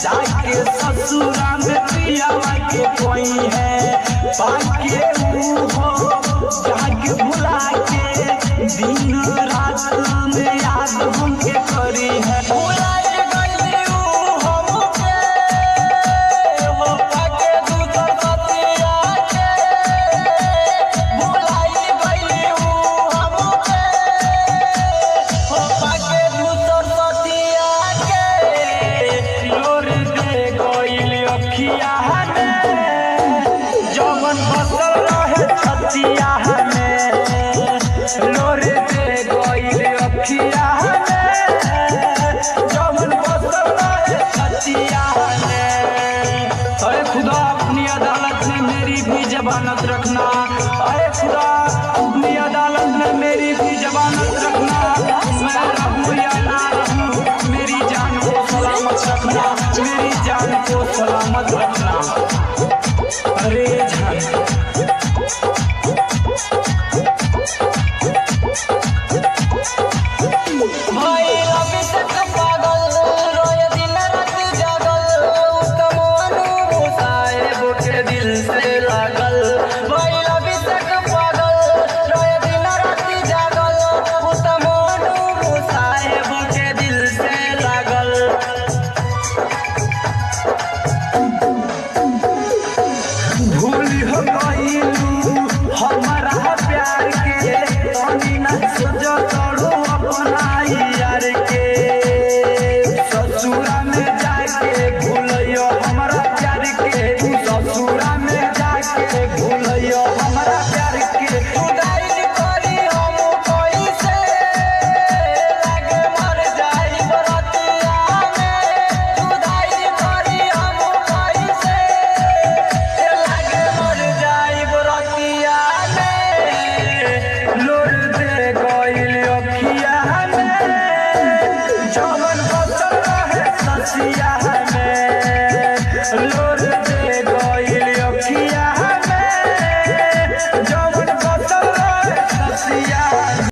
जाके ससुरा में पियावा के कोई है पाके हो जाके भुला के दिन रात में याद हमके करी है भुला के गई हमके हो पाके दूसर सतिया के भुलाई गई हमके हो पाके दूसर सतिया के लोर दे गई अखिया जवन बसल रहे छतिया लोर दे गई अखिया जवन बसल रहे छतिया अरे खुदा अपनी अदालत में मेरी भी जमानत रखना अरे खुदा अपनी अदालत में मेरी भी जमानत रखना मैं रहूं या ना रहूं मेरी जान को सलामत रखना मेरी जान को सलामत रखना अरे जान जवन बसल रहे ससिया